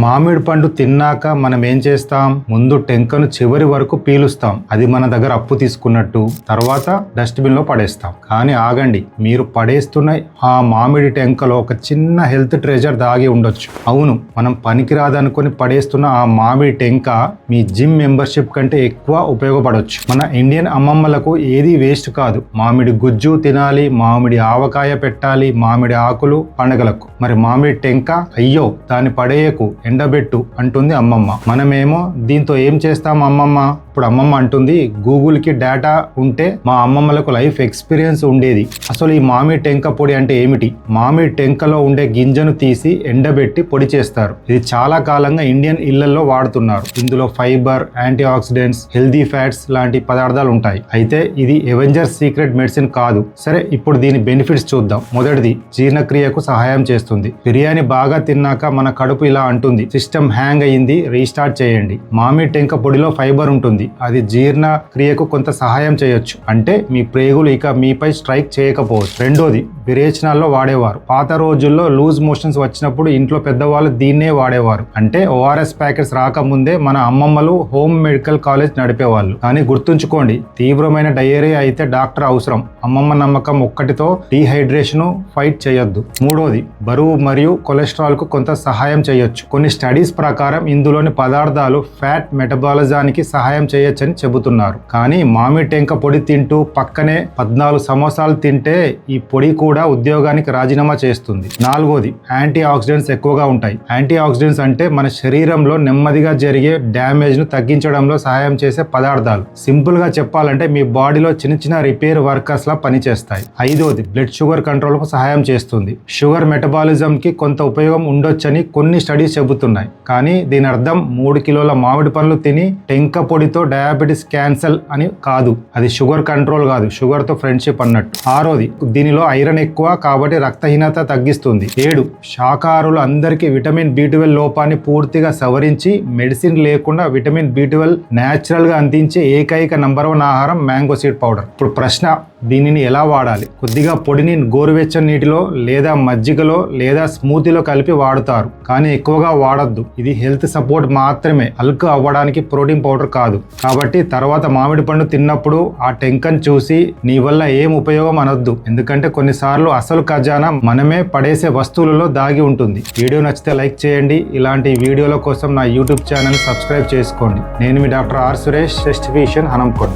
మామిడి పండు తిన్నాక మనం ఏం చేస్తాం? ముందు టెంకను చివరి వరకు పీలుస్తాం, అది మన దగ్గర అప్పు తీసుకున్నట్టు. తర్వాత డస్ట్బిన్ లో పడేస్తాం. కానీ ఆగండి, మీరు పడేస్తున్న ఆ మామిడి టెంకలో ఒక చిన్న హెల్త్ ట్రెజర్ దాగి ఉండొచ్చు. అవును, మనం పనికిరాదనుకొని పడేస్తున్న ఆ మామిడి టెంక మీ జిమ్ మెంబర్షిప్ కంటే ఎక్కువ ఉపయోగపడవచ్చు. మన ఇండియన్ అమ్మమ్మలకు ఏది వేస్ట్ కాదు. మామిడి గుజ్జు తినాలి, మామిడి ఆవకాయ పెట్టాలి, మామిడి ఆకులు పండగలకు. మరి మామిడి టెంక అయ్యో దాన్ని పడేయకు, ఎండబెట్టు అంటుంది అమ్మమ్మ. మనమేమో దీంతో ఏం చేస్తాం అమ్మమ్మ? ఇప్పుడు అమ్మమ్మ అంటుంది, గూగుల్కి డేటా ఉంటే మా అమ్మమ్మలకు లైఫ్ ఎక్స్పీరియన్స్ ఉండేది. అసలు ఈ మామిడి టెంక పొడి అంటే ఏమిటి? మామిడి టెంకలో ఉండే గింజను తీసి ఎండబెట్టి పొడి చేస్తారు. ఇది చాలా కాలంగా ఇండియన్ ఇళ్లలో వాడుతున్నారు. ఇందులో fibre, antioxidants, healthy fats లాంటి పదార్థాలు ఉంటాయి. అయితే ఇది ఎవెంజర్స్ సీక్రెట్ మెడిసిన్ కాదు. సరే, ఇప్పుడు దీని బెనిఫిట్స్ చూద్దాం. మొదటిది, జీర్ణక్రియకు సహాయం చేస్తుంది. బిర్యానీ బాగా తిన్నాక మన కడుపు ఇలా అంటుంది, సిస్టమ్ హ్యాంగ్ అయ్యింది, రీస్టార్ట్ చేయండి. మామిడి టెంక పొడిలో ఫైబర్ ఉంటుంది, అది జీర్ణ క్రియకు కొంత సహాయం చేయొచ్చు. అంటే మీ ప్రేగులు ఇక మీపై స్ట్రైక్ చేయకపోవచ్చు. రెండోది, విరేచనాల్లో వాడేవారు. పాత రోజుల్లో లూజ్ మోషన్స్ వచ్చినప్పుడు ఇంట్లో పెద్దవాళ్ళు దీన్నే వాడేవారు. అంటే ఓఆర్ఎస్ ప్యాకెట్స్ రాకముందే మన అమ్మమ్మలు హోమ్ మెడికల్ కాలేజ్ నడిపేవాళ్ళు. కానీ గుర్తుంచుకోండి, తీవ్రమైన డయేరియా అయితే డాక్టర్ అవసరం. అమ్మమ్మ నమ్మకం ఒక్కటితో డీహైడ్రేషన్ ఫైట్ చేయొద్దు. మూడోది, బరువు మరియు కొలెస్ట్రాల్ కు కొంత సహాయం చేయొచ్చు. కొన్ని స్టడీస్ ప్రకారం ఇందులోని పదార్థాలు ఫ్యాట్ మెటబాలిజానికి సహాయం చేయొచ్చని చెబుతున్నారు. కానీ మామిడి టెంక పొడి తింటూ పక్కనే 14 సమోసాలు తింటే ఈ పొడి కూడా ఉద్యోగానికి రాజీనామా చేస్తుంది. నాలుగోది, యాంటీ ఆక్సిడెంట్స్ ఎక్కువగా ఉంటాయి. యాంటీ ఆక్సిడెంట్స్ అంటే మన శరీరంలో నెమ్మదిగా జరిగే డ్యామేజ్ ను తగ్గించడంలో సహాయం చేసే పదార్థాలు. సింపుల్ గా చెప్పాలంటే మీ బాడీలో చిన్న చిన్న రిపేర్ వర్కర్స్ లా పనిచేస్తాయి. ఐదోది, బ్లడ్ షుగర్ కంట్రోల్ కు సహాయం చేస్తుంది. షుగర్ మెటబాలిజం కి కొంత ఉపయోగం ఉండొచ్చని కొన్ని స్టడీస్ చెబుతున్నాయి. కానీ దీని అర్థం 3 కిలోల మామిడి పండ్లు తిని టెంక పొడితో డయాబెటిస్ క్యాన్సర్ అని కాదు. అది షుగర్ కంట్రోల్ కాదు, షుగర్ తో ఫ్రెండ్షిప్ అన్నట్టు. ఆరోది, దీనిలో ఐరన్ ఎక్కువ కాబట్టి రక్తహీనత తగ్గిస్తుంది. 7, శాకాహారులు అందరికీ విటమిన్ B12 లోపాన్ని పూర్తిగా సవరించి మెడిసిన్ లేకుండా విటమిన్ B12 న్యాచురల్ గా అందించే ఏకైక నంబర్ 1 ఆహారం మ్యాంగో సీడ్ పౌడర్. ఇప్పుడు ప్రశ్న, దీనిని ఎలా వాడాలి? కొద్దిగా పొడిని గోరువెచ్చని నీటిలో లేదా మజ్జిగలో లేదా స్మూతీలో కలిపి వాడుతారు. కానీ ఎక్కువగా వాడొద్దు. ఇది హెల్త్ సపోర్ట్ మాత్రమే, అల్క్ అవ్వడానికి ప్రోటీన్ పౌడర్ కాదు. కాబట్టి తర్వాత మామిడి పండు తిన్నప్పుడు ఆ టెంకను చూసి నీ వల్ల ఏం ఉపయోగం అనొద్దు. ఎందుకంటే కొన్నిసార్లు అసలు ఖజానా మనమే పడేసే వస్తువులలో దాగి ఉంటుంది. వీడియో నచ్చితే లైక్ చేయండి. ఇలాంటి వీడియోల కోసం నా యూట్యూబ్ ఛానల్ సబ్స్క్రైబ్ చేసుకోండి. నేను మీ doctor R Suresh, chest physician, Hanamkonda.